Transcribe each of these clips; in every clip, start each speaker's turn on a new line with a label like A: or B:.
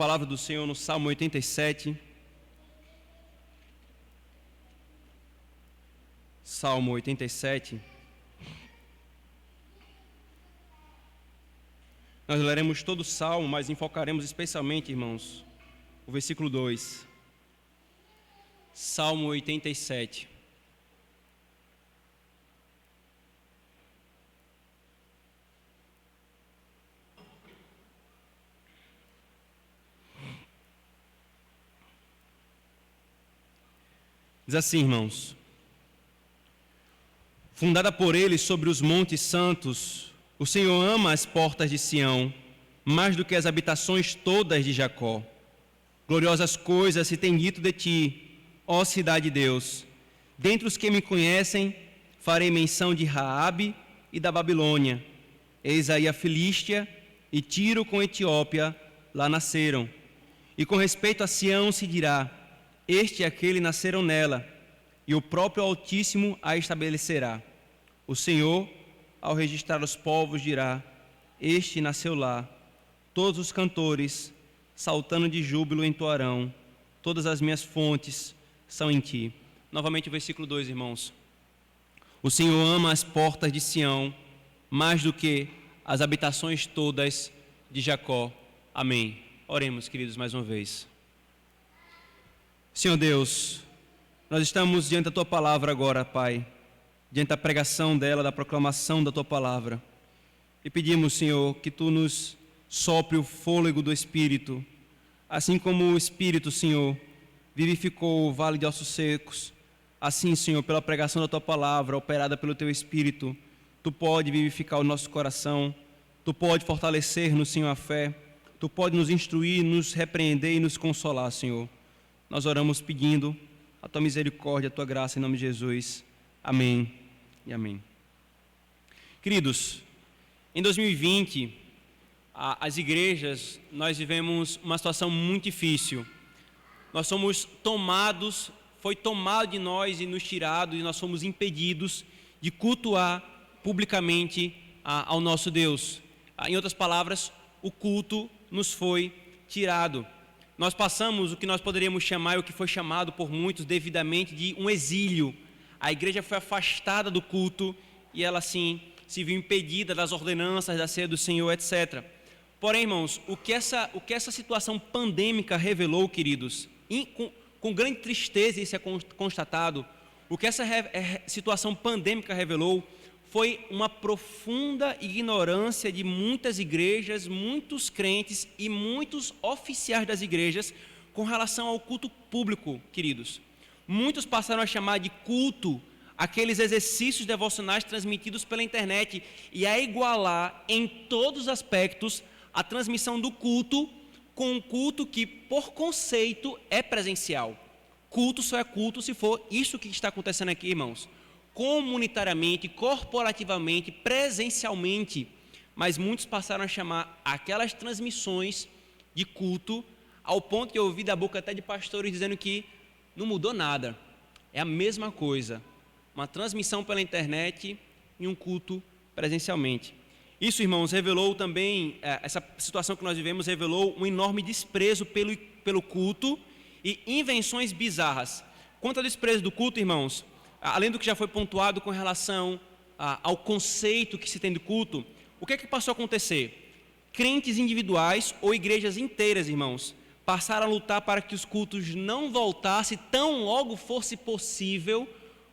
A: Palavra do Senhor no Salmo 87. Salmo 87. Nós leremos todo o Salmo, mas enfocaremos especialmente, irmãos, o versículo 2. Salmo 87. Diz assim, irmãos: fundada por ele sobre os montes santos, o Senhor ama as portas de Sião, mais do que as habitações todas de Jacó. Gloriosas coisas se tem dito de ti, ó cidade de Deus. Dentre os que me conhecem, farei menção de Raabe e da Babilônia. Eis aí a Filístia e Tiro com Etiópia lá nasceram. E com respeito a Sião se dirá: este e aquele nasceram nela, e o próprio Altíssimo a estabelecerá. O Senhor, ao registrar os povos, dirá: este nasceu lá. Todos os cantores, saltando de júbilo, entoarão: todas as minhas fontes são em ti. Novamente o versículo 2, irmãos. O Senhor ama as portas de Sião, mais do que as habitações todas de Jacó. Amém. Oremos, queridos, mais uma vez. Senhor Deus, nós estamos diante da Tua Palavra agora, Pai, diante da pregação dela, da proclamação da Tua Palavra. E pedimos, Senhor, que Tu nos sopre o fôlego do Espírito, assim como o Espírito, Senhor, vivificou o vale de ossos secos. Assim, Senhor, pela pregação da Tua Palavra, operada pelo Teu Espírito, Tu pode vivificar o nosso coração, Tu pode fortalecer-nos, Senhor, a fé, Tu pode nos instruir, nos repreender e nos consolar, Senhor. Nós oramos pedindo a Tua misericórdia, a Tua graça, em nome de Jesus. Amém e amém. Queridos, em 2020, as igrejas, nós vivemos uma situação muito difícil. Nós somos tomados, foi tomado de nós e nos tirado, e nós fomos impedidos de cultuar publicamente ao nosso Deus. Em outras palavras, o culto nos foi tirado. Nós passamos o que nós poderíamos chamar, o que foi chamado por muitos devidamente, de um exílio. A igreja foi afastada do culto e ela, sim, se viu impedida das ordenanças da ceia do Senhor, etc. Porém, irmãos, o que essa situação pandêmica revelou, queridos, com grande tristeza isso é constatado, o que essa situação pandêmica revelou foi uma profunda ignorância de muitas igrejas, muitos crentes e muitos oficiais das igrejas com relação ao culto público, queridos. Muitos passaram a chamar de culto aqueles exercícios devocionais transmitidos pela internet e a igualar em todos os aspectos a transmissão do culto com um culto que, por conceito, é presencial. Culto só é culto se for isso que está acontecendo aqui, irmãos. Comunitariamente, corporativamente, presencialmente, mas muitos passaram a chamar aquelas transmissões de culto, ao ponto que eu ouvi da boca até de pastores dizendo que não mudou nada, é a mesma coisa, uma transmissão pela internet e um culto presencialmente. Isso, irmãos, revelou também, essa situação que nós vivemos revelou um enorme desprezo pelo culto e invenções bizarras. Quanto ao desprezo do culto, irmãos, além do que já foi pontuado com relação ao conceito que se tem do culto, o que é que passou a acontecer? Crentes individuais ou igrejas inteiras, irmãos, passaram a lutar para que os cultos não voltassem tão logo fosse possível,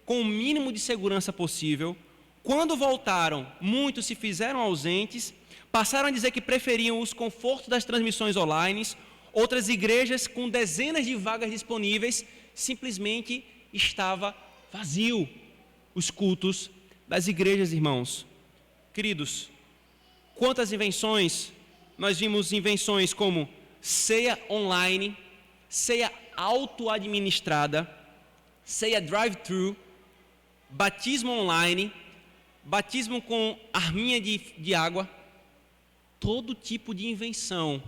A: com o mínimo de segurança possível. Quando voltaram, muitos se fizeram ausentes, passaram a dizer que preferiam os confortos das transmissões online. Outras igrejas com dezenas de vagas disponíveis simplesmente estavam vazio os cultos das igrejas, irmãos. Queridos, quantas invenções, nós vimos invenções como ceia online, ceia auto-administrada, ceia drive-thru, batismo online, batismo com arminha de água, todo tipo de invenção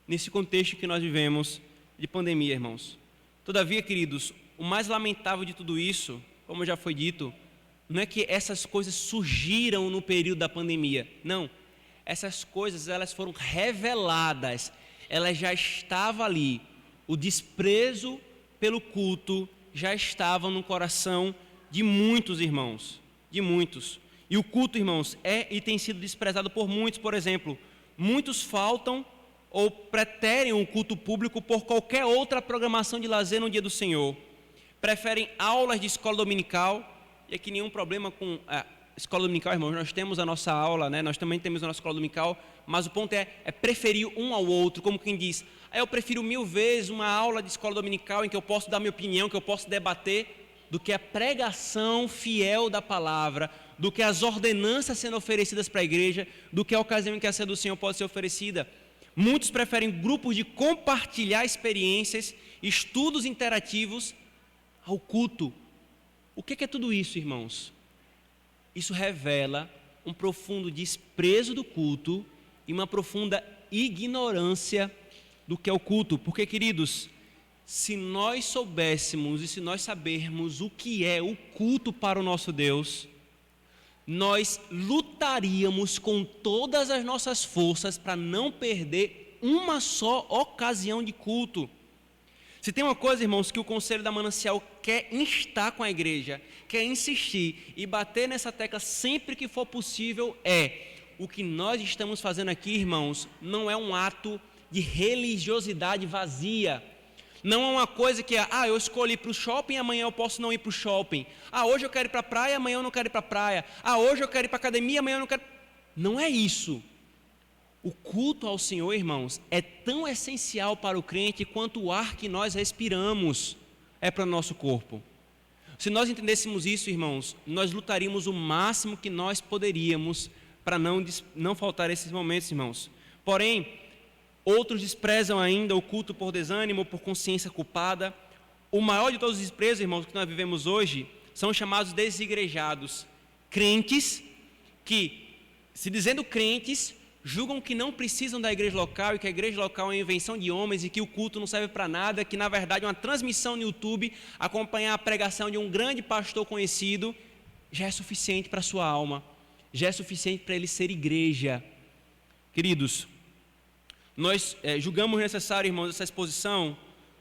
A: nesse contexto que nós vivemos de pandemia, irmãos. Todavia, queridos, o mais lamentável de tudo isso, como já foi dito, não é que essas coisas surgiram no período da pandemia. Não, essas coisas elas foram reveladas ela já estava ali. O desprezo pelo culto já estava no coração de muitos irmãos, de muitos. E o culto, irmãos, é e tem sido desprezado por muitos. Por exemplo, muitos faltam ou preterem um culto público por qualquer outra programação de lazer no dia do Senhor. Preferem aulas de escola dominical, e aqui nenhum problema com a escola dominical, irmãos, nós temos a nossa aula, né? Nós também temos a nossa escola dominical, mas o ponto é preferir um ao outro, como quem diz, eu prefiro 1000 vezes uma aula de escola dominical em que eu posso dar minha opinião, que eu posso debater, do que a pregação fiel da palavra, do que as ordenanças sendo oferecidas para a igreja, do que a ocasião em que a ceia do Senhor pode ser oferecida. Muitos preferem grupos de compartilhar experiências, estudos interativos ao culto. O que é tudo isso, irmãos? Isso revela um profundo desprezo do culto e uma profunda ignorância do que é o culto. Porque, queridos, se nós soubéssemos e se nós sabermos o que é o culto para o nosso Deus, nós lutaríamos com todas as nossas forças para não perder uma só ocasião de culto. Se tem uma coisa, irmãos, que o Conselho da Manancial quer instar com a igreja, quer insistir e bater nessa tecla sempre que for possível, o que nós estamos fazendo aqui, irmãos, não é um ato de religiosidade vazia. Não é uma coisa que eu escolhi ir para o shopping, amanhã eu posso não ir para o shopping. Hoje eu quero ir para a praia, amanhã eu não quero ir para a praia. Hoje eu quero ir para a academia, amanhã eu não quero. Não é isso. O culto ao Senhor, irmãos, é tão essencial para o crente quanto o ar que nós respiramos é para o nosso corpo. Se nós entendêssemos isso, irmãos, nós lutaríamos o máximo que nós poderíamos para não faltar esses momentos, irmãos. Porém, outros desprezam ainda o culto por desânimo, por consciência culpada. O maior de todos os desprezos, irmãos, que nós vivemos hoje, são os chamados desigrejados. Crentes que, se dizendo crentes, julgam que não precisam da igreja local e que a igreja local é uma invenção de homens e que o culto não serve para nada, que na verdade uma transmissão no YouTube, acompanhar a pregação de um grande pastor conhecido, já é suficiente para a sua alma, já é suficiente para ele ser igreja. Queridos, nós julgamos necessário, irmãos, essa exposição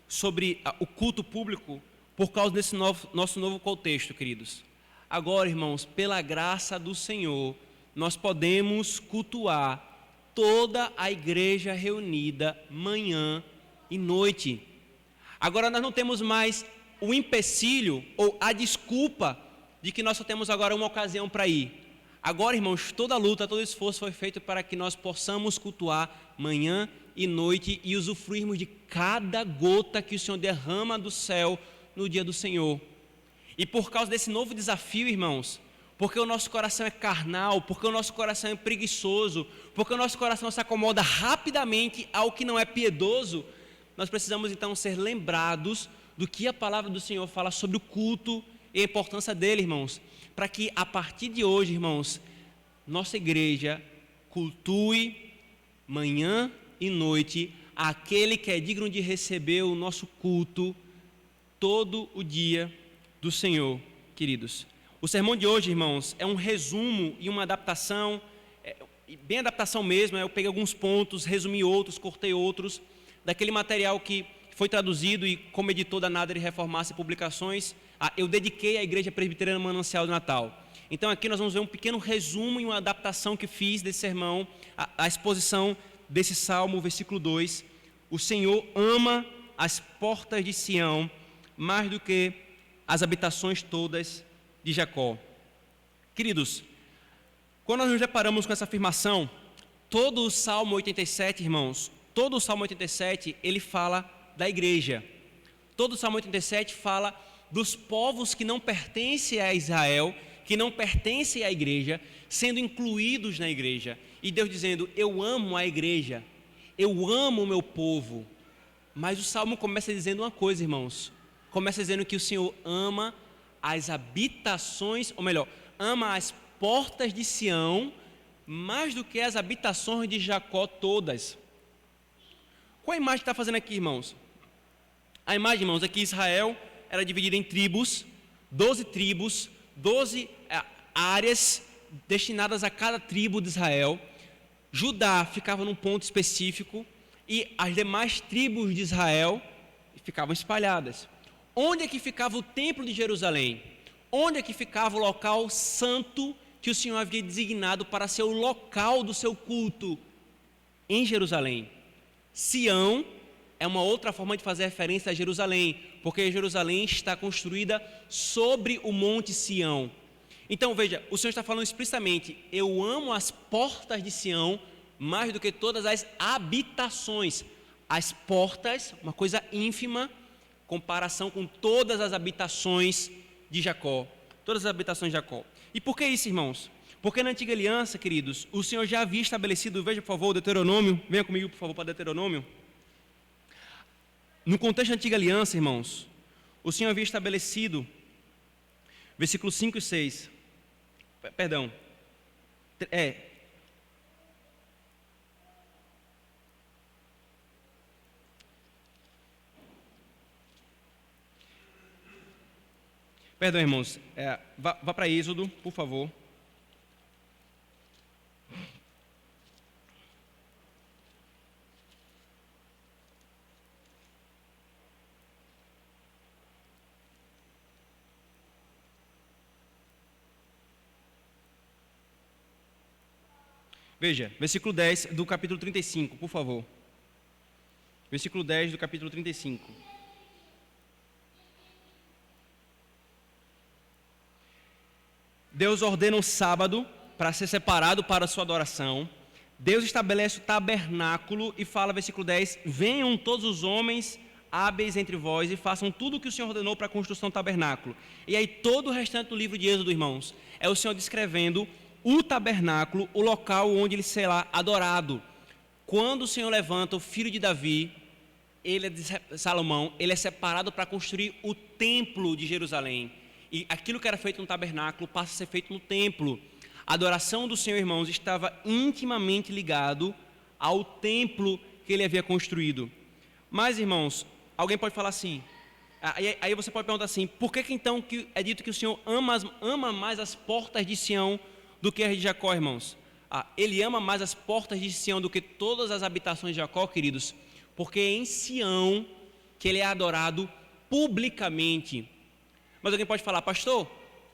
A: sobre o culto público por causa desse nosso novo contexto, queridos. Agora, irmãos, pela graça do Senhor, nós podemos cultuar toda a igreja reunida manhã e noite. Agora nós não temos mais o empecilho ou a desculpa de que nós só temos agora uma ocasião para ir. Agora, irmãos, toda a luta, todo esforço foi feito para que nós possamos cultuar manhã e noite e usufruirmos de cada gota que o Senhor derrama do céu no dia do Senhor. E por causa desse novo desafio, irmãos, porque o nosso coração é carnal, porque o nosso coração é preguiçoso, porque o nosso coração se acomoda rapidamente ao que não é piedoso, nós precisamos então ser lembrados do que a palavra do Senhor fala sobre o culto e a importância dele, irmãos, para que a partir de hoje, irmãos, nossa igreja cultue manhã e noite aquele que é digno de receber o nosso culto todo o dia do Senhor, queridos. O sermão de hoje, irmãos, é um resumo e uma adaptação, bem adaptação mesmo. Eu peguei alguns pontos, resumi outros, cortei outros, daquele material que foi traduzido e como editor da Nader Reformasse Publicações, eu dediquei à Igreja Presbiteriana Manancial do Natal. Então aqui nós vamos ver um pequeno resumo e uma adaptação que fiz desse sermão, a exposição desse Salmo, versículo 2. O Senhor ama as portas de Sião mais do que as habitações todas de Jacó. Queridos, quando nós nos deparamos com essa afirmação, todo o Salmo 87, irmãos, todo o Salmo 87, ele fala da igreja. Todo o Salmo 87 fala dos povos que não pertencem a Israel, que não pertencem à igreja, sendo incluídos na igreja. E Deus dizendo, eu amo a igreja, eu amo o meu povo. Mas o Salmo começa dizendo uma coisa, irmãos. Começa dizendo que o Senhor ama as habitações, ou melhor, ama as portas de Sião mais do que as habitações de Jacó todas. Qual a imagem que está fazendo aqui, irmãos? A imagem, irmãos, é que Israel era dividida em tribos, 12 áreas destinadas a cada tribo de Israel. Judá ficava num ponto específico, e as demais tribos de Israel ficavam espalhadas. Onde é que ficava o templo de Jerusalém? Onde é que ficava o local santo que o Senhor havia designado para ser o local do seu culto? Em Jerusalém. Sião é uma outra forma de fazer referência a Jerusalém, porque Jerusalém está construída sobre o monte Sião. Então veja, o Senhor está falando explicitamente: eu amo as portas de Sião mais do que todas as habitações. As portas, uma coisa ínfima, comparação com todas as habitações de Jacó. Todas as habitações de Jacó. E por que isso, irmãos? Porque na antiga aliança, queridos, o Senhor já havia estabelecido, veja por favor, Deuteronômio, venha comigo por favor para Deuteronômio. No contexto da antiga aliança, irmãos, o Senhor havia estabelecido, versículos 5 e 6, perdão, irmãos, vá para Êxodo, por favor. Veja, versículo 10 do capítulo 35, por favor. Versículo 10 do capítulo 35. Deus ordena um sábado para ser separado para a sua adoração. Deus estabelece o tabernáculo e fala, versículo 10, venham todos os homens hábeis entre vós e façam tudo o que o Senhor ordenou para a construção do tabernáculo. E aí todo o restante do livro de Êxodo, irmãos, é o Senhor descrevendo o tabernáculo, o local onde ele será adorado. Quando o Senhor levanta o filho de Davi, ele é de Salomão, ele é separado para construir o templo de Jerusalém. E aquilo que era feito no tabernáculo passa a ser feito no templo. A adoração do Senhor, irmãos, estava intimamente ligado ao templo que ele havia construído. Mas, irmãos, alguém pode falar assim, aí você pode perguntar assim, por que então que é dito que o Senhor ama mais as portas de Sião do que as de Jacó, irmãos? Ele ama mais as portas de Sião do que todas as habitações de Jacó, queridos, porque é em Sião que ele é adorado publicamente. Mas alguém pode falar, pastor,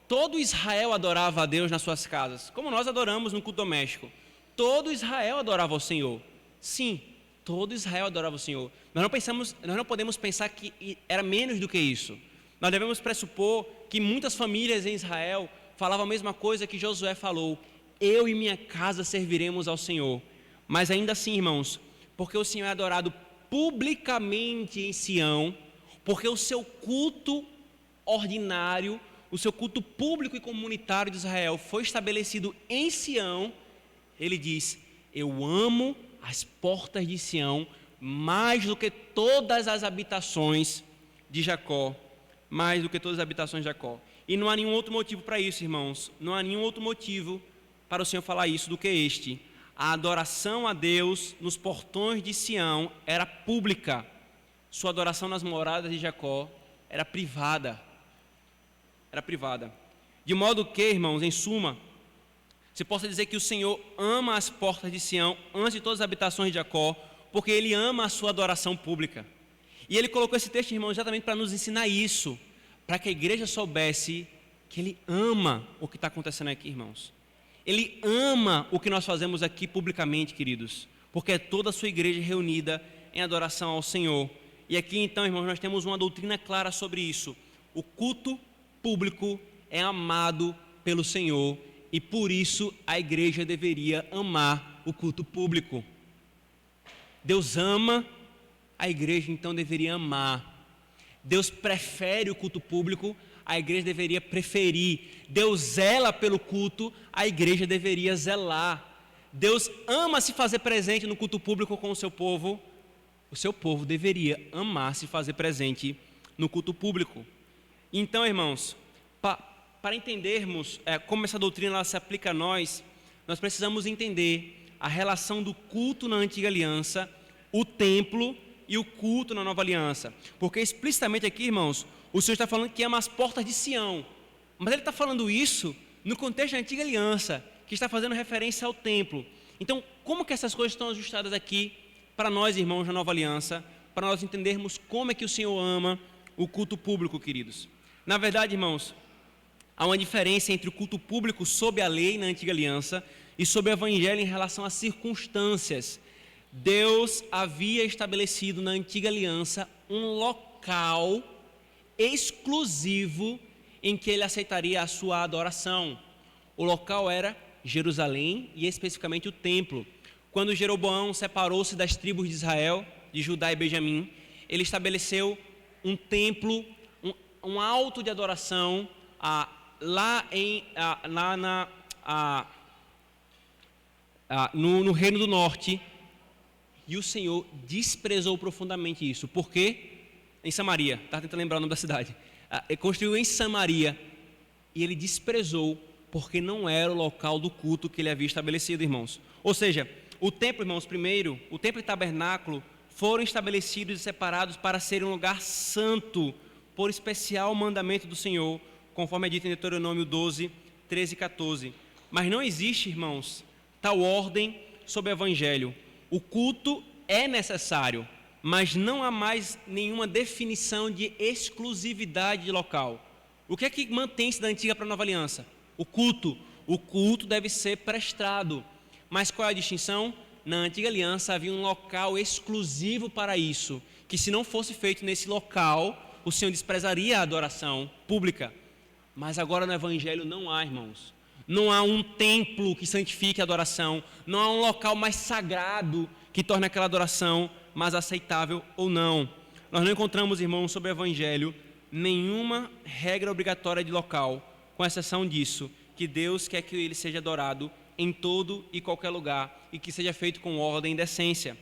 A: todo Israel adorava a Deus nas suas casas, como nós adoramos no culto doméstico. Todo Israel adorava o Senhor. Sim, todo Israel adorava o Senhor. Nós não podemos pensar que era menos do que isso. Nós devemos pressupor que muitas famílias em Israel falavam a mesma coisa que Josué falou: eu e minha casa serviremos ao Senhor. Mas ainda assim, irmãos, porque o Senhor é adorado publicamente em Sião, porque o seu culto ordinário, o seu culto público e comunitário de Israel foi estabelecido em Sião, ele diz: eu amo as portas de Sião mais do que todas as habitações de Jacó, mais do que todas as habitações de Jacó. E não há nenhum outro motivo para isso, irmãos, não há nenhum outro motivo para o Senhor falar isso do que este. A adoração a Deus nos portões de Sião era pública, sua adoração nas moradas de Jacó era privada. De modo que, irmãos, em suma, você possa dizer que o Senhor ama as portas de Sião antes de todas as habitações de Jacó, porque Ele ama a sua adoração pública. E Ele colocou esse texto, irmãos, exatamente para nos ensinar isso, para que a igreja soubesse que Ele ama o que está acontecendo aqui, irmãos. Ele ama o que nós fazemos aqui publicamente, queridos, porque é toda a sua igreja reunida em adoração ao Senhor. E aqui, então, irmãos, nós temos uma doutrina clara sobre isso. O culto público é amado pelo Senhor e por isso a igreja deveria amar o culto público. Deus ama, a igreja então deveria amar. Deus prefere o culto público, a igreja deveria preferir. Deus zela pelo culto, a igreja deveria zelar. Deus ama se fazer presente no culto público com o seu povo deveria amar se fazer presente no culto público. Então, irmãos, para entendermos como essa doutrina ela se aplica a nós precisamos entender a relação do culto na antiga aliança, o templo e o culto na nova aliança. Porque explicitamente aqui, irmãos, o Senhor está falando que ama as portas de Sião, mas Ele está falando isso no contexto da antiga aliança, que está fazendo referência ao templo. Então, como que essas coisas estão ajustadas aqui para nós, irmãos da Nova Aliança, para nós entendermos como é que o Senhor ama o culto público, queridos. Na verdade, irmãos, há uma diferença entre o culto público sob a lei na Antiga Aliança e sob o Evangelho em relação às circunstâncias. Deus havia estabelecido na Antiga Aliança um local exclusivo em que Ele aceitaria a sua adoração. O local era Jerusalém e especificamente o templo. Quando Jeroboão separou-se das tribos de Israel, de Judá e Benjamim, ele estabeleceu um templo, um alto de adoração no Reino do Norte, e o Senhor desprezou profundamente isso. Por quê? Em Samaria, estava tentando lembrar o nome da cidade. Ele construiu em Samaria e ele desprezou porque não era o local do culto que ele havia estabelecido, irmãos. Ou seja, o templo, irmãos, primeiro, o templo e o tabernáculo foram estabelecidos e separados para serem um lugar santo, por especial mandamento do Senhor, conforme é dito em Deuteronômio 12, 13 e 14. Mas não existe, irmãos, tal ordem sob o Evangelho. O culto é necessário, mas não há mais nenhuma definição de exclusividade de local. O que é que mantém-se da antiga para a nova aliança? O culto. O culto deve ser prestado. Mas qual é a distinção? Na antiga aliança havia um local exclusivo para isso, que se não fosse feito nesse local, o Senhor desprezaria a adoração pública. Mas agora no Evangelho não há, irmãos. Não há um templo que santifique a adoração, não há um local mais sagrado que torne aquela adoração mais aceitável ou não. Nós não encontramos, irmãos, sobre o Evangelho, nenhuma regra obrigatória de local, com exceção disso, que Deus quer que Ele seja adorado em todo e qualquer lugar e que seja feito com ordem e decência.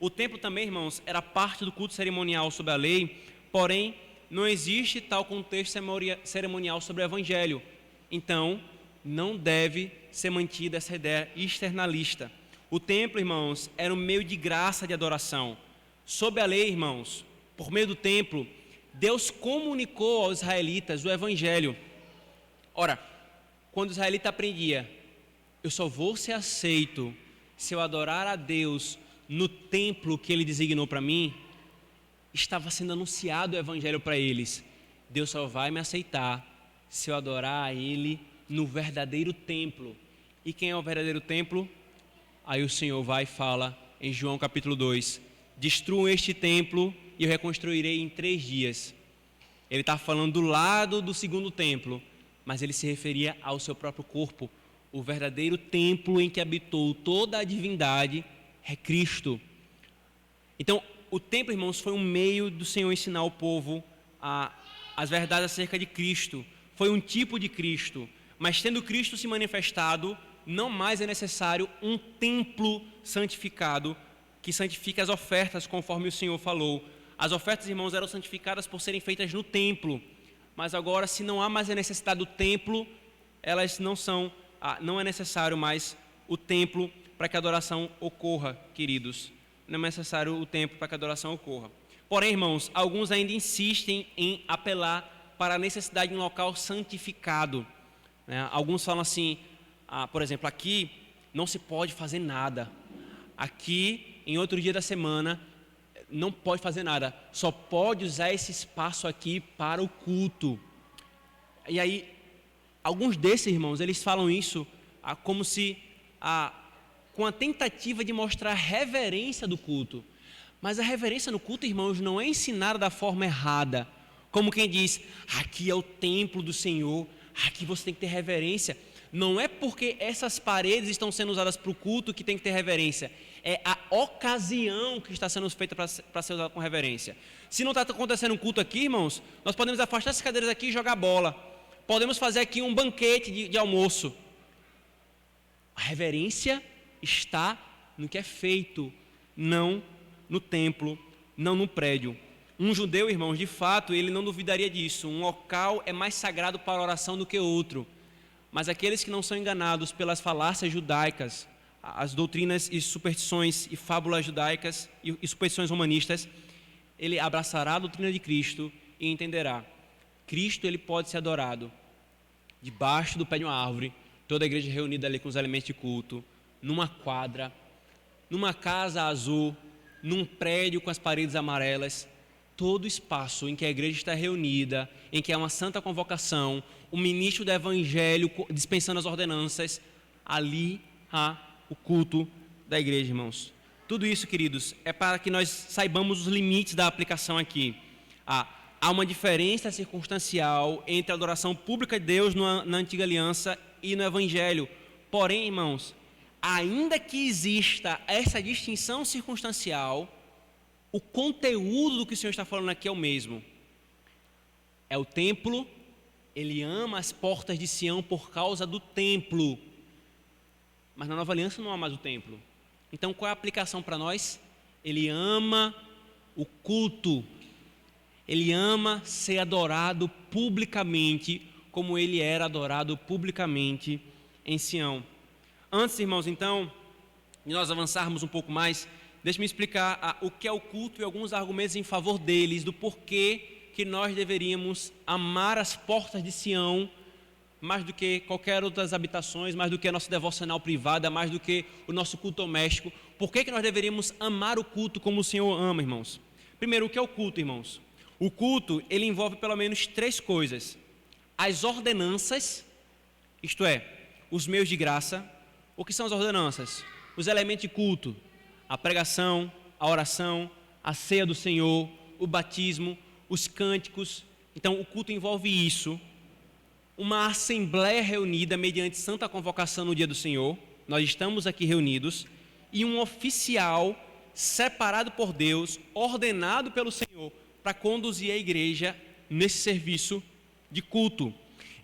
A: O templo também, irmãos, era parte do culto cerimonial sob a lei, porém, não existe tal contexto cerimonial sobre o Evangelho. Então, não deve ser mantida essa ideia externalista. O templo, irmãos, era um meio de graça de adoração. Sob a lei, irmãos, por meio do templo, Deus comunicou aos israelitas o Evangelho. Ora, quando o israelita aprendia, eu só vou ser aceito se eu adorar a Deus no templo que Ele designou para mim, estava sendo anunciado o Evangelho para eles. Deus só vai me aceitar se eu adorar a Ele no verdadeiro templo. E quem é o verdadeiro templo? Aí o Senhor vai e fala em João capítulo 2, destruam este templo e eu reconstruirei em 3 dias. Ele está falando do lado do segundo templo, mas ele se referia ao seu próprio corpo. O verdadeiro templo em que habitou toda a divindade é Cristo. Então, o templo, irmãos, foi um meio do Senhor ensinar ao povo as verdades acerca de Cristo. Foi um tipo de Cristo. Mas tendo Cristo se manifestado, não mais é necessário um templo santificado que santifique as ofertas, conforme o Senhor falou. As ofertas, irmãos, eram santificadas por serem feitas no templo. Mas agora, se não há mais a necessidade do templo, elas não é necessário mais o templo para que a adoração ocorra, queridos. Não é necessário o templo para que a adoração ocorra. Porém, irmãos, alguns ainda insistem em apelar para a necessidade de um local santificado. Alguns falam assim, por exemplo, aqui não se pode fazer nada. Aqui, em outro dia da semana, não pode fazer nada. Só pode usar esse espaço aqui para o culto. E aí, alguns desses irmãos, eles falam isso como se, com a tentativa de mostrar a reverência do culto. Mas a reverência no culto, irmãos, não é ensinada da forma errada. Como quem diz, aqui é o templo do Senhor, aqui você tem que ter reverência. Não é porque essas paredes estão sendo usadas para o culto que tem que ter reverência. É a ocasião que está sendo feita para ser usada com reverência. Se não está acontecendo um culto aqui, irmãos, nós podemos afastar essas cadeiras aqui e jogar bola. Podemos fazer aqui um banquete de almoço. A reverência está no que é feito, não no templo, não no prédio. Um judeu, irmãos, de fato, ele não duvidaria disso. Um local é mais sagrado para a oração do que outro. Mas aqueles que não são enganados pelas falácias judaicas, as doutrinas e superstições e fábulas judaicas e superstições humanistas, ele abraçará a doutrina de Cristo e entenderá. Cristo, ele pode ser adorado debaixo do pé de uma árvore, toda a igreja reunida ali com os elementos de culto, numa quadra, numa casa azul, num prédio com as paredes amarelas. Todo espaço em que a igreja está reunida, em que há uma santa convocação, o ministro do evangelho dispensando as ordenanças, ali há o culto da igreja, irmãos. Tudo isso, queridos, é para que nós saibamos os limites da aplicação aqui. Há uma diferença circunstancial entre a adoração pública de Deus na antiga aliança e no evangelho. Porém, irmãos, ainda que exista essa distinção circunstancial, o conteúdo do que o Senhor está falando aqui é o mesmo. É o templo, ele ama as portas de Sião por causa do templo. Mas na nova aliança não há mais o templo. Então qual é a aplicação para nós? Ele ama o culto. Ele ama ser adorado publicamente, como ele era adorado publicamente em Sião. Antes, irmãos, então, de nós avançarmos um pouco mais, deixe-me explicar o que é o culto e alguns argumentos em favor deles, do porquê que nós deveríamos amar as portas de Sião mais do que qualquer outras habitações, mais do que a nossa devocional privada, mais do que o nosso culto doméstico. Por que nós deveríamos amar o culto como o Senhor ama, irmãos? Primeiro, o que é o culto, irmãos? O culto, ele envolve pelo menos 3 coisas. As ordenanças, isto é, os meios de graça. O que são as ordenanças? Os elementos de culto: a pregação, a oração, a ceia do Senhor, o batismo, os cânticos. Então, o culto envolve isso. Uma assembleia reunida mediante santa convocação no dia do Senhor, nós estamos aqui reunidos, e um oficial separado por Deus, ordenado pelo Senhor, para conduzir a igreja nesse serviço de culto.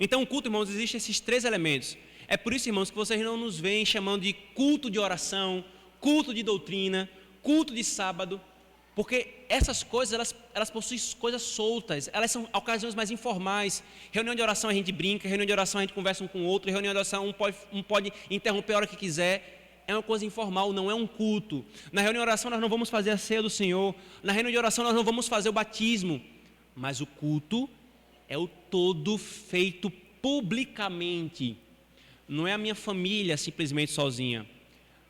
A: Então, o culto, irmãos, existem esses 3 elementos. É por isso, irmãos, que vocês não nos veem chamando de culto de oração, culto de doutrina, culto de sábado, porque essas coisas, elas possuem coisas soltas, elas são ocasiões mais informais. Reunião de oração a gente brinca, reunião de oração a gente conversa um com o outro, reunião de oração um pode interromper a hora que quiser. É uma coisa informal, não é um culto. Na reunião de oração nós não vamos fazer a ceia do Senhor, na reunião de oração nós não vamos fazer o batismo, mas o culto é o todo feito publicamente. Não é a minha família simplesmente sozinha,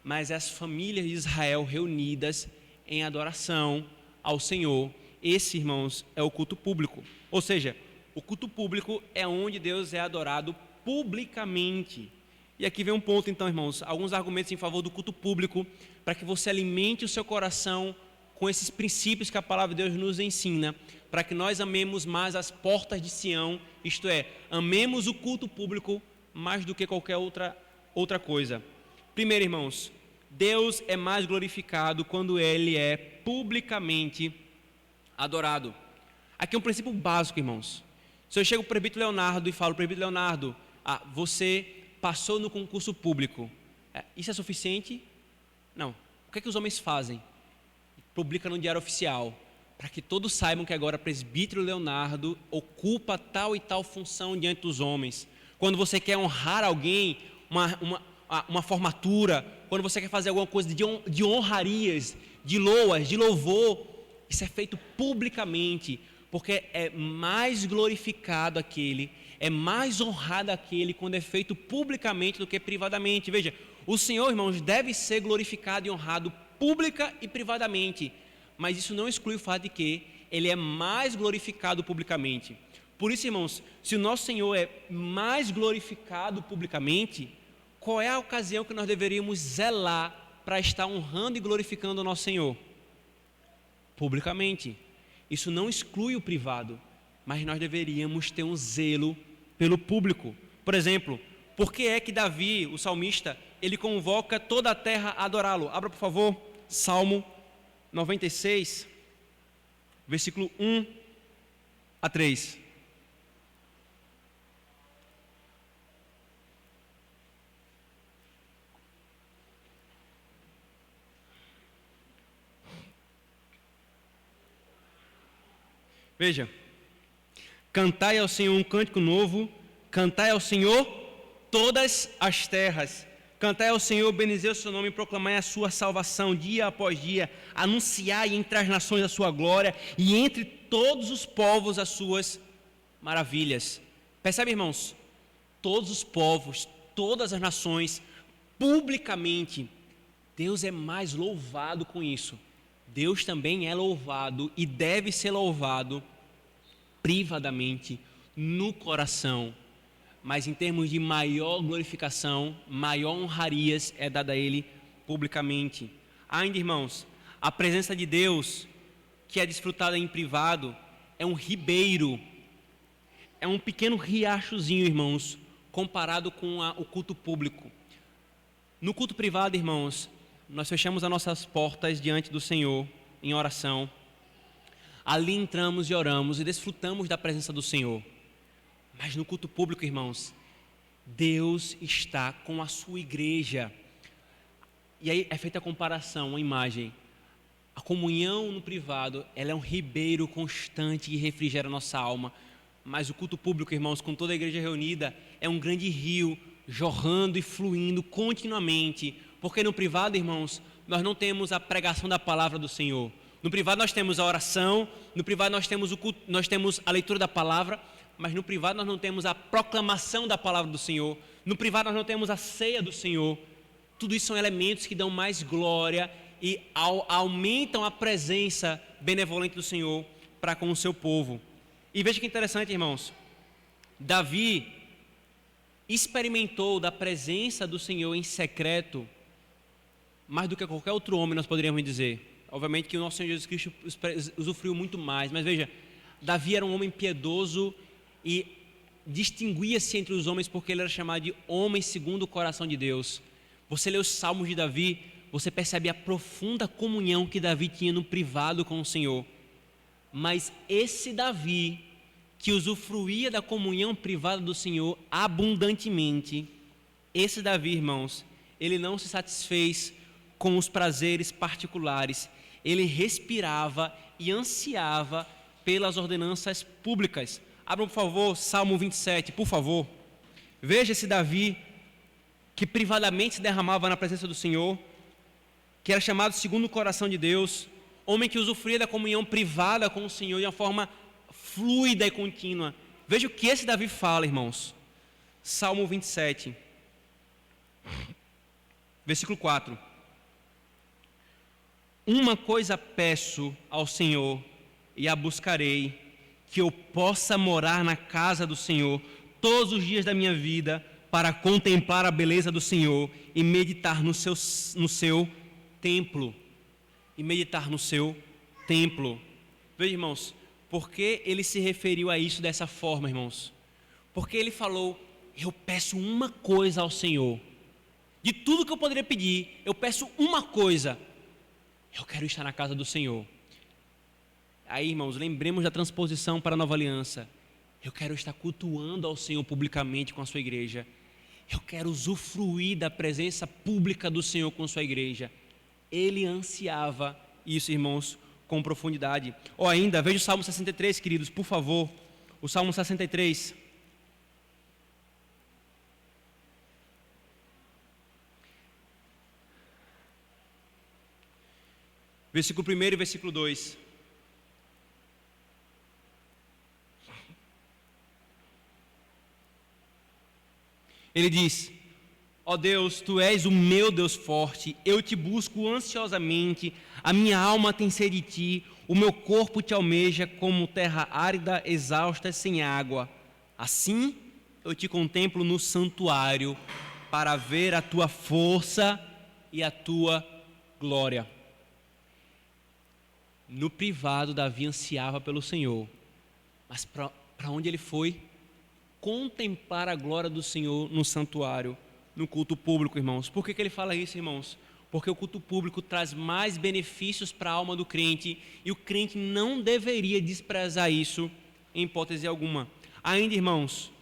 A: mas é as famílias de Israel reunidas em adoração ao Senhor. Esse, irmãos, é o culto público. Ou seja, o culto público é onde Deus é adorado publicamente. E aqui vem um ponto, então, irmãos, alguns argumentos em favor do culto público, para que você alimente o seu coração com esses princípios que a palavra de Deus nos ensina, para que nós amemos mais as portas de Sião, isto é, amemos o culto público mais do que qualquer outra coisa. Primeiro, irmãos, Deus é mais glorificado quando Ele é publicamente adorado. Aqui é um princípio básico, irmãos. Se eu chego para o presbítero Leonardo e falo: presbítero Leonardo, você passou no concurso público, isso é suficiente? Não. O que é que os homens fazem? Publica no diário oficial, para que todos saibam que agora presbítero Leonardo ocupa tal e tal função diante dos homens. Quando você quer honrar alguém, uma formatura, quando você quer fazer alguma coisa de honrarias, de loas, de louvor, isso é feito publicamente, porque é mais glorificado aquele, é mais honrado aquele quando é feito publicamente do que privadamente. Veja, o Senhor, irmãos, deve ser glorificado e honrado pública e privadamente, mas isso não exclui o fato de que Ele é mais glorificado publicamente. Por isso, irmãos, se o nosso Senhor é mais glorificado publicamente, qual é a ocasião que nós deveríamos zelar para estar honrando e glorificando o nosso Senhor? Publicamente. Isso não exclui o privado, mas nós deveríamos ter um zelo pelo público. Por exemplo, por que é que Davi, o salmista, ele convoca toda a terra a adorá-lo? Abra, por favor, Salmo 96, versículo 1 a 3. Veja: cantai ao Senhor um cântico novo, cantai ao Senhor todas as terras, cantai ao Senhor, bendizei o seu nome, proclamai a sua salvação dia após dia, anunciai entre as nações a sua glória e entre todos os povos as suas maravilhas. Percebe, irmãos? Todos os povos, todas as nações, publicamente, Deus é mais louvado com isso. Deus também é louvado e deve ser louvado privadamente, no coração, mas em termos de maior glorificação, maior honrarias é dada a Ele publicamente. Ainda, irmãos, a presença de Deus, que é desfrutada em privado, é um ribeiro, é um pequeno riachozinho, irmãos, comparado com o culto público. No culto privado, irmãos, nós fechamos as nossas portas diante do Senhor em oração. Ali entramos e oramos e desfrutamos da presença do Senhor. Mas no culto público, irmãos, Deus está com a sua igreja. E aí é feita a comparação, a imagem. A comunhão no privado, ela é um ribeiro constante que refrigera a nossa alma. Mas o culto público, irmãos, com toda a igreja reunida, é um grande rio jorrando e fluindo continuamente. Porque no privado, irmãos, nós não temos a pregação da palavra do Senhor. No privado nós temos a oração, no privado nós temos o culto, nós temos a leitura da palavra, mas no privado nós não temos a proclamação da palavra do Senhor. No privado nós não temos a ceia do Senhor. Tudo isso são elementos que dão mais glória e aumentam a presença benevolente do Senhor para com o seu povo. E veja que interessante, irmãos. Davi experimentou da presença do Senhor em secreto mais do que qualquer outro homem, nós poderíamos dizer. Obviamente que o nosso Senhor Jesus Cristo usufruiu muito mais, mas veja, Davi era um homem piedoso e distinguia-se entre os homens porque ele era chamado de homem segundo o coração de Deus. Você lê os salmos de Davi, você percebe a profunda comunhão que Davi tinha no privado com o Senhor. Mas esse Davi, que usufruía da comunhão privada do Senhor abundantemente, esse Davi, irmãos, ele não se satisfez com os prazeres particulares, ele respirava e ansiava pelas ordenanças públicas. Abram, por favor, Salmo 27, por favor. Veja esse Davi que privadamente se derramava na presença do Senhor, que era chamado segundo o coração de Deus, homem que usufruía da comunhão privada com o Senhor de uma forma fluida e contínua. Veja o que esse Davi fala, irmãos. Salmo 27, versículo 4. Uma coisa peço ao Senhor e a buscarei, que eu possa morar na casa do Senhor todos os dias da minha vida, para contemplar a beleza do Senhor e meditar no seu templo. E meditar no seu templo. Veja, irmãos, por que ele se referiu a isso dessa forma, irmãos? Porque ele falou, eu peço uma coisa ao Senhor. De tudo que eu poderia pedir, eu peço uma coisa. Eu quero estar na casa do Senhor. Aí, irmãos, lembremos da transposição para a nova aliança. Eu quero estar cultuando ao Senhor publicamente com a sua igreja. Eu quero usufruir da presença pública do Senhor com a sua igreja. Ele ansiava isso, irmãos, com profundidade. Ou ainda, veja o Salmo 63, queridos, por favor. O Salmo 63. Versículo 1 e versículo 2. Ele diz, ó Deus, Tu és o meu Deus forte, eu te busco ansiosamente, a minha alma tem sede de Ti, o meu corpo te almeja como terra árida, exausta, sem água. Assim eu te contemplo no santuário, para ver a Tua força e a Tua glória. No privado, Davi ansiava pelo Senhor, mas para onde ele foi? Contemplar a glória do Senhor no santuário, no culto público, irmãos. Por que ele fala isso, irmãos? Porque o culto público traz mais benefícios para a alma do crente e o crente não deveria desprezar isso em hipótese alguma. Ainda, irmãos,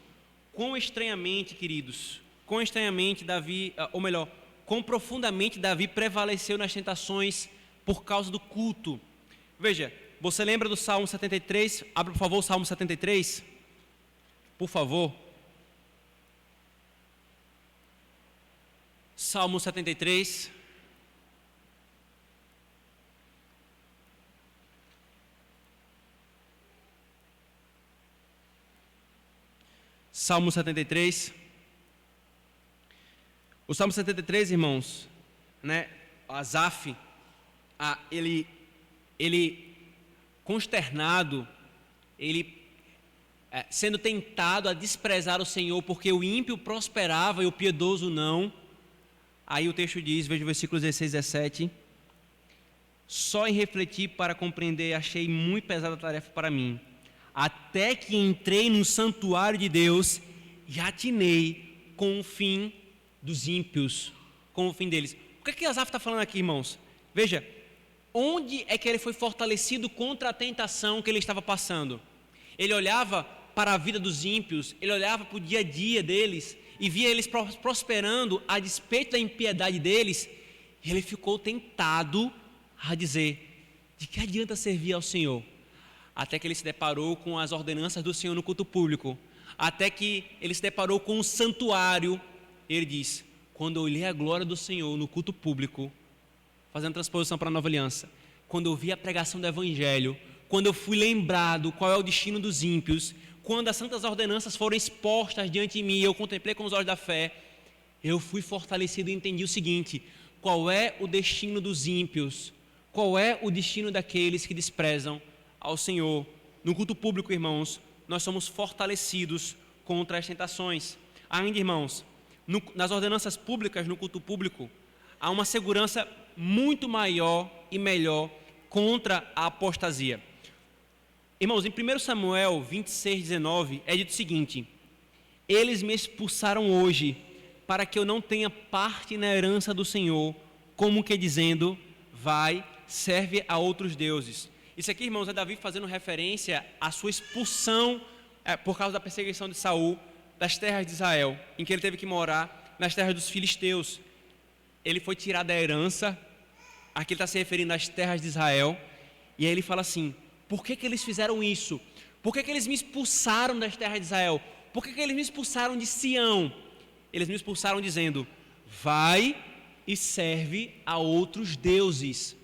A: quão estranhamente, queridos, quão estranhamente Davi, ou melhor, quão profundamente Davi prevaleceu nas tentações por causa do culto. Veja, você lembra do Salmo 73? Abra, por favor, o Salmo 73. Por favor. Salmo 73. Salmo 73. O Salmo 73, irmãos, né? Asaf, ele ele, consternado, ele sendo tentado a desprezar o Senhor, porque o ímpio prosperava e o piedoso não. Aí o texto diz, veja o versículo 16 e 17: só em refletir para compreender achei muito pesada a tarefa para mim, até que entrei no santuário de Deus e atinei com o fim dos ímpios, com o fim deles. O que Asaf está falando aqui, irmãos? Veja, onde é que ele foi fortalecido contra a tentação que ele estava passando? Ele olhava para a vida dos ímpios, ele olhava para o dia a dia deles e via eles prosperando a despeito da impiedade deles, e ele ficou tentado a dizer: de que adianta servir ao Senhor? Até que ele se deparou com as ordenanças do Senhor no culto público, até que ele se deparou com o santuário. Ele diz: quando eu olhei a glória do Senhor no culto público, fazendo transposição para a nova aliança, quando eu vi a pregação do evangelho, quando eu fui lembrado qual é o destino dos ímpios, quando as santas ordenanças foram expostas diante de mim, eu contemplei com os olhos da fé, eu fui fortalecido e entendi o seguinte: qual é o destino dos ímpios, qual é o destino daqueles que desprezam ao Senhor. No culto público, irmãos, nós somos fortalecidos contra as tentações. Ainda, irmãos, nas ordenanças públicas, no culto público, há uma segurança muito maior e melhor contra a apostasia. Irmãos, em 1 Samuel 26:19 é dito o seguinte: eles me expulsaram hoje para que eu não tenha parte na herança do Senhor, como que dizendo, vai, serve a outros deuses. Isso aqui, irmãos, é Davi fazendo referência à sua expulsão por causa da perseguição de Saul das terras de Israel, em que ele teve que morar nas terras dos filisteus. Ele foi tirado da herança, aqui ele está se referindo às terras de Israel, e aí ele fala assim: por que eles fizeram isso? Por que eles me expulsaram das terras de Israel? Por que eles me expulsaram de Sião? Eles me expulsaram dizendo, vai e serve a outros deuses.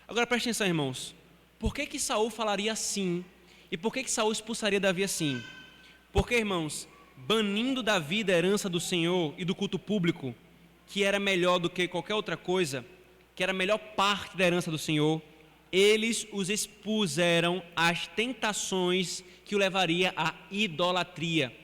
A: Agora preste atenção, irmãos, por que Saul falaria assim? E por que Saul expulsaria Davi assim? Porque, irmãos, banindo Davi da herança do Senhor e do culto público, que era melhor do que qualquer outra coisa, que era a melhor parte da herança do Senhor, eles os expuseram às tentações que o levaria à idolatria.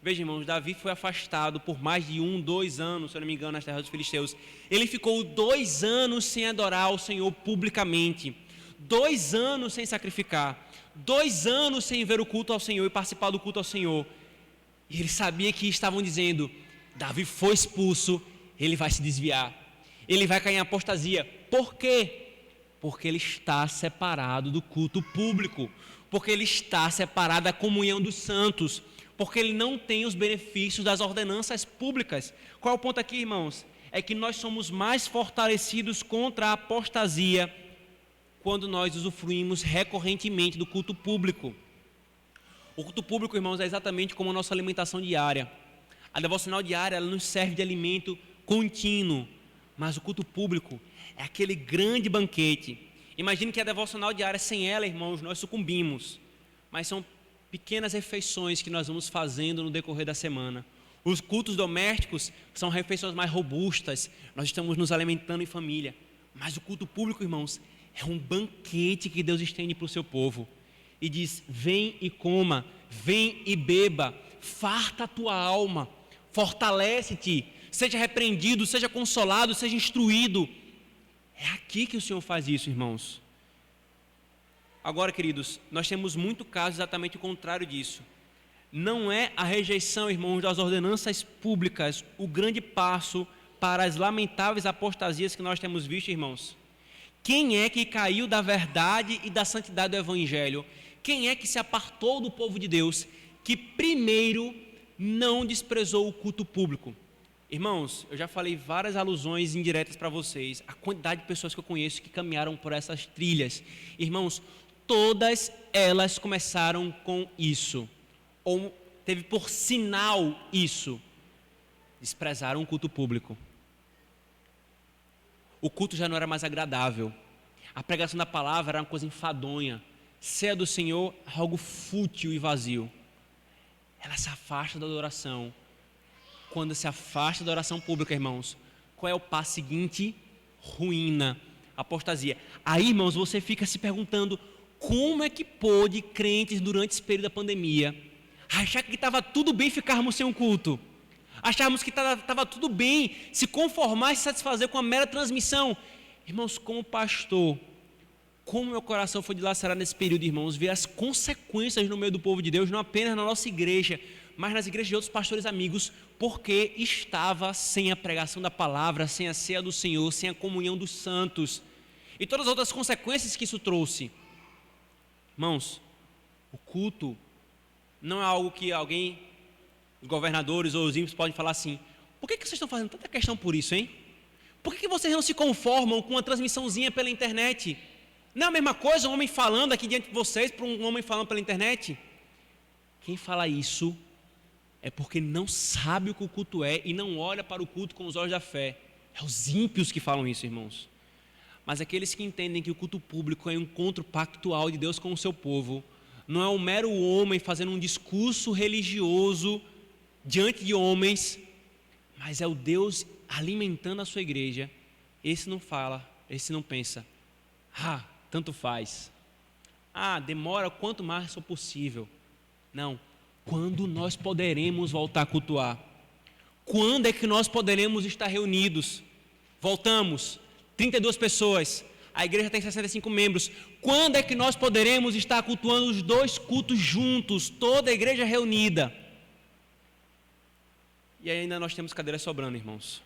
A: Veja, irmãos, Davi foi afastado por mais de 2 anos, se eu não me engano, nas terras dos filisteus. Ele ficou 2 anos sem adorar o Senhor publicamente, 2 anos sem sacrificar, 2 anos sem ver o culto ao Senhor e participar do culto ao Senhor. E ele sabia que estavam dizendo, Davi foi expulso, ele vai se desviar, ele vai cair em apostasia. Por quê? Porque ele está separado do culto público, porque ele está separado da comunhão dos santos, porque ele não tem os benefícios das ordenanças públicas. Qual é o ponto aqui, irmãos? É que nós somos mais fortalecidos contra a apostasia quando nós usufruímos recorrentemente do culto público. O culto público, irmãos, é exatamente como a nossa alimentação diária. A devocional diária, ela nos serve de alimento contínuo, mas o culto público é aquele grande banquete. Imagine que a devocional diária, sem ela, irmãos, nós sucumbimos. Mas são pequenas refeições que nós vamos fazendo no decorrer da semana. Os cultos domésticos são refeições mais robustas, nós estamos nos alimentando em família. Mas o culto público, irmãos, é um banquete que Deus estende para o seu povo. E diz, vem e coma, vem e beba, farta a tua alma, fortalece-te, seja repreendido, seja consolado, seja instruído. É aqui que o Senhor faz isso, irmãos. Agora, queridos, nós temos muito caso exatamente o contrário disso. Não é a rejeição, irmãos, das ordenanças públicas o grande passo para as lamentáveis apostasias que nós temos visto, irmãos. Quem é que caiu da verdade e da santidade do Evangelho? Quem é que se apartou do povo de Deus, que primeiro não desprezou o culto público? Irmãos, eu já falei várias alusões indiretas para vocês, a quantidade de pessoas que eu conheço que caminharam por essas trilhas. Irmãos, todas elas começaram com isso, ou teve por sinal isso, desprezaram o culto público. O culto já não era mais agradável, a pregação da palavra era uma coisa enfadonha, ser do Senhor algo fútil e vazio. Ela se afasta da adoração. Quando se afasta da oração pública, irmãos, qual é o passo seguinte? Ruína. apostasia. Aí, irmãos, você fica se perguntando como é que pôde crentes durante esse período da pandemia achar que estava tudo bem ficarmos sem um culto, acharmos que estava tudo bem se conformar e se satisfazer com a mera transmissão. Irmãos, como pastor, como meu coração foi dilacerado nesse período, irmãos, ver as consequências no meio do povo de Deus, não apenas na nossa igreja, mas nas igrejas de outros pastores amigos, porque estava sem a pregação da palavra, sem a ceia do Senhor, sem a comunhão dos santos, e todas as outras consequências que isso trouxe. Irmãos, o culto não é algo que alguém, os governadores ou os ímpios podem falar assim: por que vocês estão fazendo tanta questão por isso, hein? Por que vocês não se conformam com uma transmissãozinha pela internet? Não é a mesma coisa um homem falando aqui diante de vocês para um homem falando pela internet? Quem fala isso é porque não sabe o que o culto é e não olha para o culto com os olhos da fé. É os ímpios que falam isso, irmãos. Mas aqueles que entendem que o culto público é um encontro pactual de Deus com o seu povo, não é um mero homem fazendo um discurso religioso diante de homens, mas é o Deus alimentando a sua igreja. Esse não fala, esse não pensa: tanto faz, demora quanto mais for possível. Não, quando nós poderemos voltar a cultuar? Quando é que nós poderemos estar reunidos? Voltamos, 32 pessoas, a igreja tem 65 membros. Quando é que nós poderemos estar cultuando os dois cultos juntos, toda a igreja reunida? E ainda nós temos cadeiras sobrando, irmãos.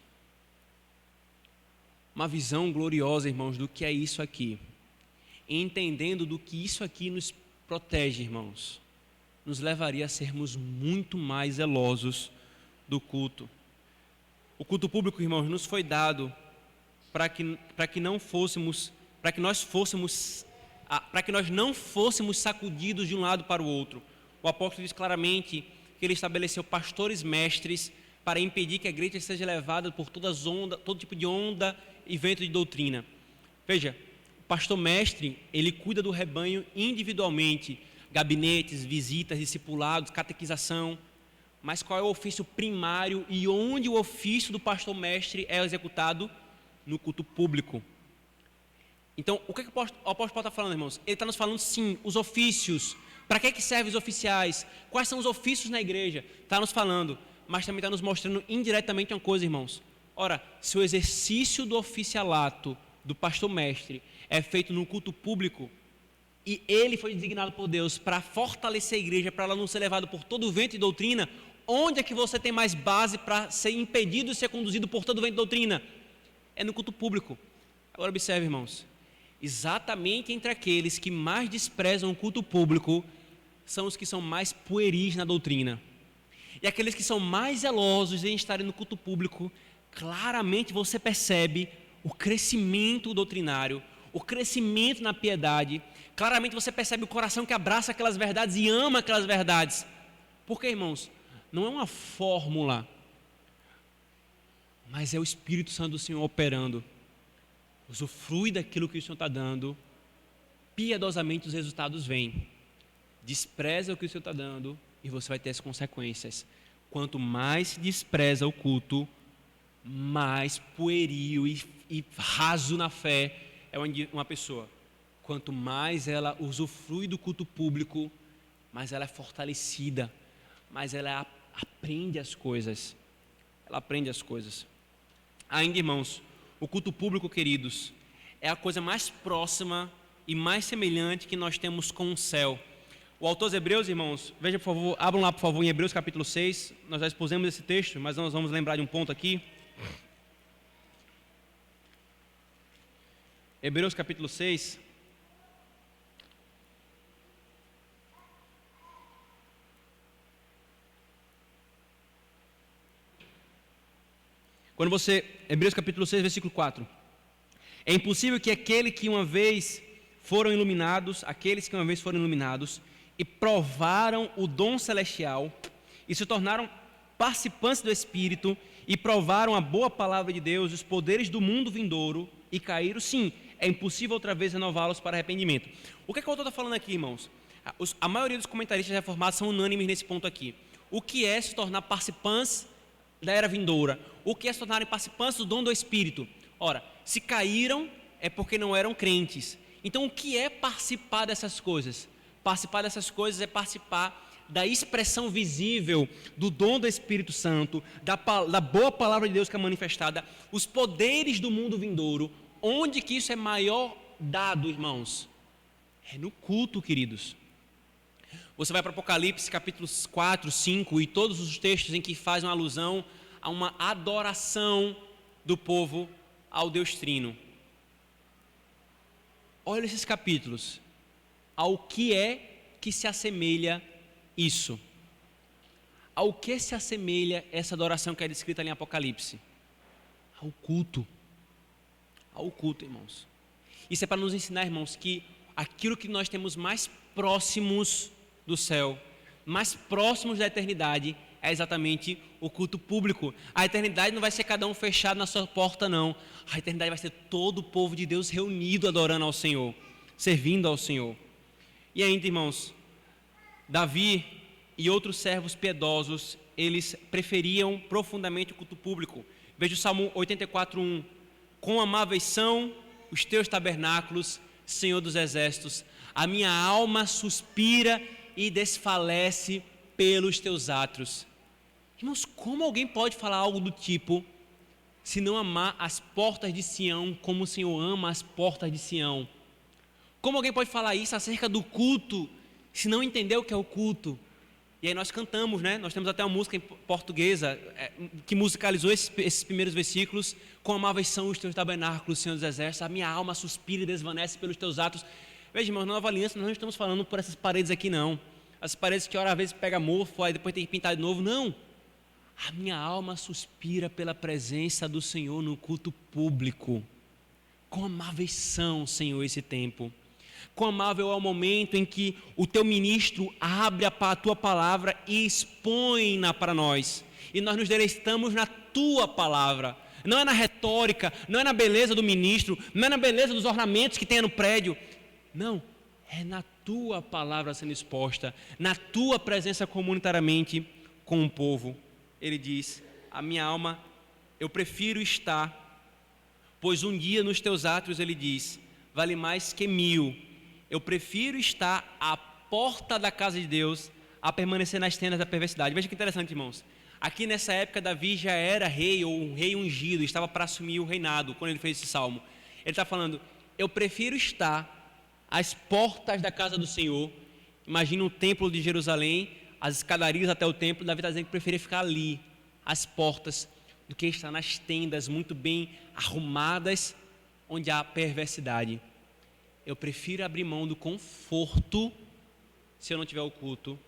A: Uma visão gloriosa, irmãos, do que é isso aqui. Entendendo do que isso aqui nos protege, irmãos, nos levaria a sermos muito mais zelosos do culto. O culto público, irmãos, nos foi dado para que nós não fôssemos sacudidos de um lado para o outro. O apóstolo diz claramente que ele estabeleceu pastores mestres para impedir que a igreja seja levada por todo tipo de onda e vento de doutrina. Veja, o pastor mestre, ele cuida do rebanho individualmente, gabinetes, visitas, discipulados, catequização. Mas qual é o ofício primário e onde o ofício do pastor mestre é executado? No culto público. Então, o que o apóstolo Paulo está falando, irmãos? Ele está nos falando, sim, os ofícios. Para que servem os oficiais? Quais são os ofícios na igreja? Está nos falando, mas também está nos mostrando indiretamente uma coisa, irmãos. Ora, se o exercício do oficialato do pastor mestre é feito no culto público, e ele foi designado por Deus para fortalecer a igreja, para ela não ser levada por todo o vento de doutrina, onde é que você tem mais base para ser impedido de ser conduzido por todo o vento de doutrina? É no culto público. Agora observe, irmãos, exatamente entre aqueles que mais desprezam o culto público são os que são mais pueris na doutrina. E aqueles que são mais zelosos em estarem no culto público, claramente você percebe o crescimento doutrinário, o crescimento na piedade. Claramente você percebe o coração que abraça aquelas verdades e ama aquelas verdades. Porque, irmãos, não é uma fórmula, mas é o Espírito Santo do Senhor operando. Usufrui daquilo que o Senhor está dando, piedosamente os resultados vêm. Despreza o que o Senhor está dando e você vai ter as consequências. Quanto mais se despreza o culto, mais pueril e raso na fé é uma pessoa. Quanto mais ela usufrui do culto público, mais ela é fortalecida, mais ela aprende as coisas. Ela aprende as coisas. Ainda, irmãos, o culto público, queridos, é a coisa mais próxima e mais semelhante que nós temos com o céu. O autor dos Hebreus, irmãos, veja por favor, abram lá por favor em Hebreus capítulo 6, nós já expusemos esse texto, mas nós vamos lembrar de um ponto aqui. Hebreus capítulo 6. Hebreus capítulo 6, versículo 4. É impossível que aqueles que uma vez foram iluminados e provaram o dom celestial e se tornaram participantes do Espírito e provaram a boa palavra de Deus, os poderes do mundo vindouro e caíram, sim, é impossível outra vez renová-los para arrependimento. O que é que o autor está falando aqui, irmãos? A maioria dos comentaristas reformados são unânimes nesse ponto aqui. O que é se tornar participantes da era vindoura? O que é se tornarem participantes do dom do Espírito? Ora, se caíram, é porque não eram crentes. Então, o que é participar dessas coisas? Participar dessas coisas é participar da expressão visível do dom do Espírito Santo, da boa palavra de Deus que é manifestada, os poderes do mundo vindouro. Onde que isso é maior dado, irmãos? É no culto, queridos. Você vai para Apocalipse capítulos 4, 5 e todos os textos em que faz uma alusão a uma adoração do povo ao Deus Trino. Olha esses capítulos. Ao que é que se assemelha isso? Ao que se assemelha essa adoração que é descrita ali em Apocalipse? Ao culto. Ao culto, irmãos. Isso é para nos ensinar, irmãos, que aquilo que nós temos mais próximos do céu, mais próximos da eternidade, é exatamente o culto público. A eternidade não vai ser cada um fechado na sua porta, não. A eternidade vai ser todo o povo de Deus reunido adorando ao Senhor, servindo ao Senhor. E ainda, irmãos, Davi e outros servos piedosos, eles preferiam profundamente o culto público. Veja o Salmo 84:1. Quão amáveis são os teus tabernáculos, Senhor dos exércitos. A minha alma suspira e desfalece pelos teus átrios. Irmãos, como alguém pode falar algo do tipo, se não amar as portas de Sião como o Senhor ama as portas de Sião? Como alguém pode falar isso acerca do culto, se não entender o que é o culto? E aí nós cantamos, né? Nós temos até uma música em portuguesa que musicalizou esses primeiros versículos. Quão amáveis são os teus tabernáculos, Senhor dos exércitos, a minha alma suspira e desvanece pelos teus atos. Veja, irmãos, na Nova Aliança nós não estamos falando por essas paredes aqui, não. As paredes que, ora, às vezes pega mofo, aí depois tem que pintar de novo. Não. A minha alma suspira pela presença do Senhor no culto público. Quão amáveis são, Senhor, esse tempo. Quão amável é o momento em que o teu ministro abre a tua palavra e expõe-na para nós. E nós nos deleitamos na tua palavra. Não é na retórica, não é na beleza do ministro, não é na beleza dos ornamentos que tem no prédio. Não, é na tua palavra sendo exposta, na tua presença comunitariamente com o povo. Ele diz, a minha alma, eu prefiro estar, pois um dia nos teus átrios, ele diz, vale mais que 1000. Eu prefiro estar à porta da casa de Deus a permanecer nas tendas da perversidade. Veja que interessante, irmãos. Aqui nessa época, Davi já era rei ou um rei ungido, estava para assumir o reinado quando ele fez esse salmo. Ele está falando, eu prefiro estar às portas da casa do Senhor. Imagina o templo de Jerusalém, as escadarias até o templo. Davi está dizendo que preferia ficar ali, às portas, do que estar nas tendas muito bem arrumadas, onde há perversidade. Eu prefiro abrir mão do conforto, se eu não tiver o culto,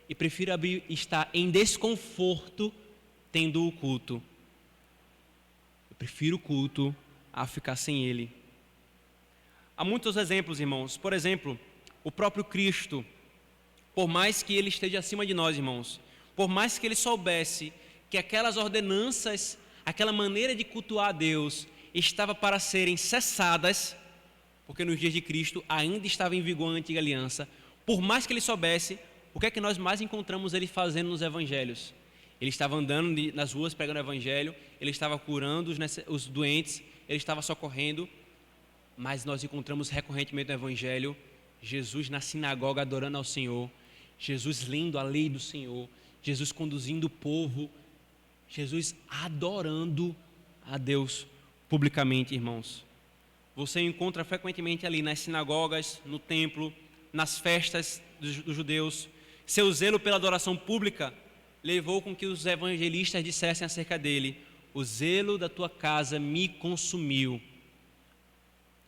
A: e prefiro estar em desconforto, tendo o culto. Eu prefiro o culto a ficar sem ele. Há muitos exemplos, irmãos. Por exemplo, o próprio Cristo, por mais que ele esteja acima de nós, irmãos, por mais que ele soubesse que aquelas ordenanças, aquela maneira de cultuar a Deus, estava para serem cessadas, porque nos dias de Cristo ainda estava em vigor a antiga aliança. Por mais que ele soubesse, o que é que nós mais encontramos ele fazendo nos evangelhos? Ele estava andando nas ruas pregando o evangelho, ele estava curando os doentes, ele estava socorrendo, mas nós encontramos recorrentemente no evangelho Jesus na sinagoga adorando ao Senhor, Jesus lendo a lei do Senhor, Jesus conduzindo o povo, Jesus adorando a Deus publicamente, irmãos. Você encontra frequentemente ali nas sinagogas, no templo, nas festas dos judeus. Seu zelo pela adoração pública levou com que os evangelistas dissessem acerca dele, o zelo da tua casa me consumiu.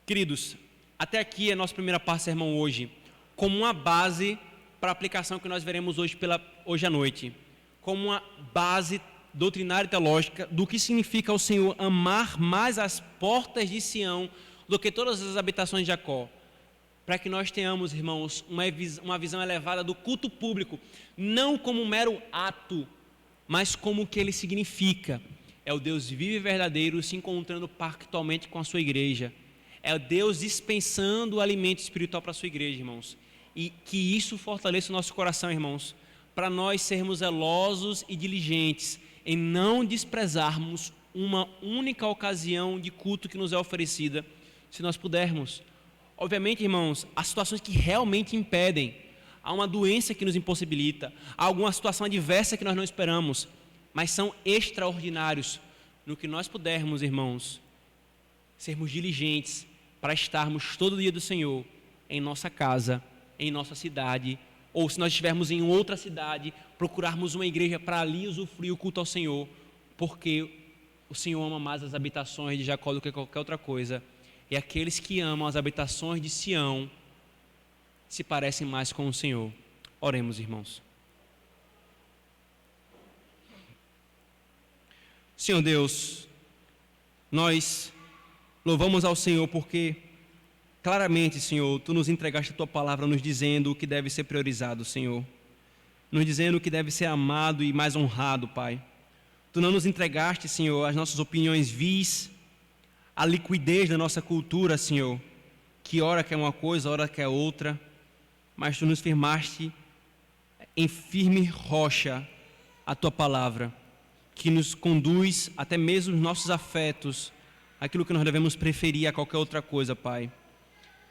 A: Queridos, até aqui é a nossa primeira parte do sermão hoje, como uma base para a aplicação que nós veremos hoje à noite, como uma base doutrinária e teológica do que significa o Senhor amar mais as portas de Sião do que todas as habitações de Jacó, para que nós tenhamos, irmãos, uma visão elevada do culto público, não como um mero ato, mas como o que ele significa. É o Deus vivo e verdadeiro se encontrando pactualmente com a sua igreja. É o Deus dispensando o alimento espiritual para a sua igreja, irmãos. E que isso fortaleça o nosso coração, irmãos, para nós sermos zelosos e diligentes em não desprezarmos uma única ocasião de culto que nos é oferecida se nós pudermos. Obviamente, irmãos, há situações que realmente impedem, há uma doença que nos impossibilita, há alguma situação adversa que nós não esperamos, mas são extraordinários. No que nós pudermos, irmãos, sermos diligentes para estarmos todo dia do Senhor em nossa casa, em nossa cidade, ou se nós estivermos em outra cidade, procurarmos uma igreja para ali usufruir o culto ao Senhor, porque o Senhor ama mais as habitações de Jacó do que qualquer outra coisa, e aqueles que amam as habitações de Sião se parecem mais com o Senhor. Oremos, irmãos. Senhor Deus, nós louvamos ao Senhor porque claramente, Senhor, Tu nos entregaste a Tua palavra nos dizendo o que deve ser priorizado, Senhor. Nos dizendo o que deve ser amado e mais honrado, Pai. Tu não nos entregaste, Senhor, as nossas opiniões vis, a liquidez da nossa cultura, Senhor, que ora quer uma coisa, ora quer outra, mas Tu nos firmaste em firme rocha a Tua palavra, que nos conduz até mesmo os nossos afetos, aquilo que nós devemos preferir a qualquer outra coisa, Pai.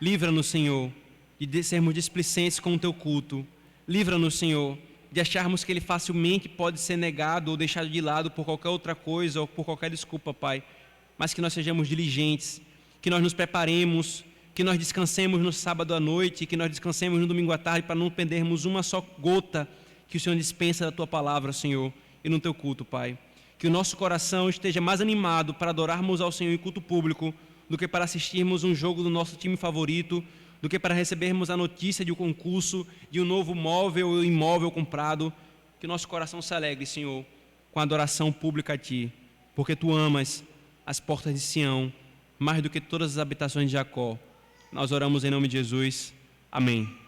A: Livra-nos, Senhor, de sermos displicentes com o Teu culto. Livra-nos, Senhor, de acharmos que ele facilmente pode ser negado ou deixado de lado por qualquer outra coisa ou por qualquer desculpa, Pai. Mas que nós sejamos diligentes, que nós nos preparemos, que nós descansemos no sábado à noite, que nós descansemos no domingo à tarde para não perdermos uma só gota que o Senhor dispensa da Tua palavra, Senhor, e no Teu culto, Pai. Que o nosso coração esteja mais animado para adorarmos ao Senhor em culto público do que para assistirmos um jogo do nosso time favorito, do que para recebermos a notícia de um concurso, de um novo móvel ou imóvel comprado. Que o nosso coração se alegre, Senhor, com a adoração pública a Ti, porque Tu amas as portas de Sião mais do que todas as habitações de Jacó. Nós oramos em nome de Jesus. Amém.